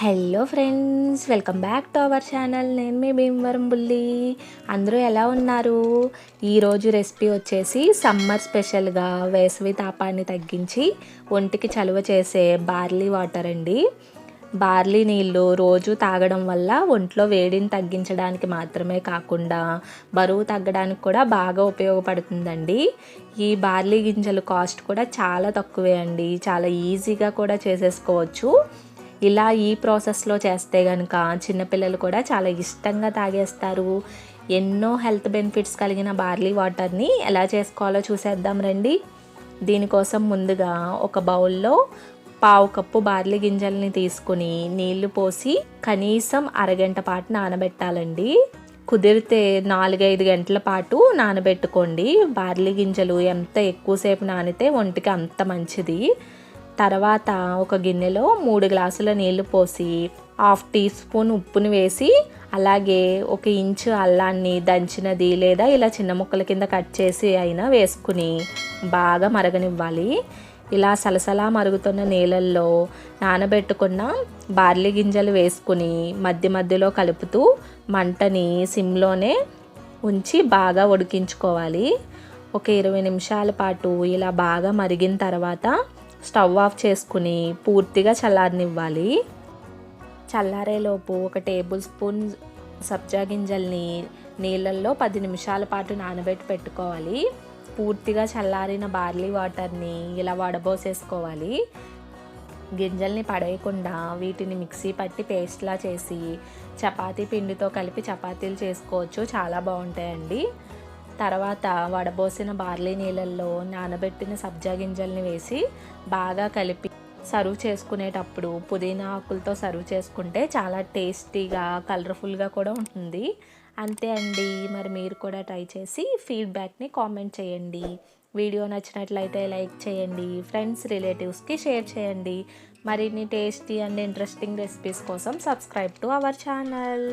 Hello friends, welcome back to our channel. నేను మీ భీమవరం బుల్లి. అందరూ ఎలా ఉన్నారు? ఈరోజు రెసిపీ వచ్చేసి సమ్మర్ స్పెషల్గా వేసవి తాపాన్ని తగ్గించి ఒంటికి చలువ చేసే బార్లీ వాటర్ అండి. బార్లీ నీళ్ళు రోజు తాగడం వల్ల ఒంట్లో వేడిని తగ్గించడానికి మాత్రమే కాకుండా బరువు తగ్గడానికి కూడా బాగా ఉపయోగపడుతుందండి. ఈ బార్లీ గింజలు కాస్ట్ కూడా చాలా తక్కువే అండి. చాలా ఈజీగా కూడా చేసేసుకోవచ్చు. ఇలా ఈ ప్రాసెస్లో చేస్తే కనుక చిన్నపిల్లలు కూడా చాలా ఇష్టంగా తాగేస్తారు. ఎన్నో హెల్త్ బెనిఫిట్స్ కలిగిన బార్లీ వాటర్ని ఎలా చేసుకోవాలో చూసేద్దాం రండి. దీనికోసం ముందుగా ఒక బౌల్లో పావు కప్పు బార్లీ గింజల్ని తీసుకుని నీళ్లు పోసి కనీసం అరగంట పాటు నానబెట్టాలండి. కుదిరితే 4-5 గంటల పాటు నానబెట్టుకోండి. బార్లీ గింజలు ఎంత ఎక్కువసేపు నానితే ఒంటికి అంత మంచిది. తర్వాత ఒక గిన్నెలో 3 గ్లాసుల నీళ్లు పోసి 1/2 టీ స్పూన్ ఉప్పుని వేసి, అలాగే 1 ఇంచు అల్లాన్ని దంచినది లేదా ఇలా చిన్న ముక్కల కింద కట్ చేసి అయినా వేసుకుని బాగా మరగనివ్వాలి. ఇలా సలసలా మరుగుతున్న నీళ్ళల్లో నానబెట్టుకున్న బార్లీ గింజలు వేసుకుని మధ్య మధ్యలో కలుపుతూ మంటని సిమ్లోనే ఉంచి బాగా ఉడికించుకోవాలి. ఒక 20 నిమిషాల పాటు ఇలా బాగా మరిగిన తర్వాత స్టవ్ ఆఫ్ చేసుకుని పూర్తిగా చల్లారనివ్వాలి. చల్లారేలోపు 1 టేబుల్ స్పూన్ సబ్జా గింజల్ని నీళ్ళల్లో 10 నిమిషాల పాటు నానబెట్టి పెట్టుకోవాలి. పూర్తిగా చల్లారిన బార్లీ వాటర్ని ఇలా వడబోసేసుకోవాలి. గింజల్ని పడేయకుండా వీటిని మిక్సీ పట్టి పేస్ట్లా చేసి చపాతీ పిండితో కలిపి చపాతీలు చేసుకోవచ్చు. చాలా బాగుంటాయండి. తర్వాత వడబోసిన బార్లీ నీళ్ళల్లో నానబెట్టిన సబ్జా గింజల్ని వేసి బాగా కలిపి సర్వ్ చేసుకునేటప్పుడు పుదీనా ఆకులతో సర్వ్ చేసుకుంటే చాలా టేస్టీగా కలర్ఫుల్గా కూడా ఉంటుంది. అంతే అండి. మరి మీరు కూడా ట్రై చేసి ఫీడ్బ్యాక్ని కామెంట్ చేయండి. వీడియో నచ్చినట్లయితే లైక్ చేయండి. ఫ్రెండ్స్, రిలేటివ్స్కి షేర్ చేయండి. మరిన్ని టేస్టీ అండ్ ఇంట్రెస్టింగ్ రెసిపీస్ కోసం సబ్స్క్రైబ్ టు అవర్ ఛానల్.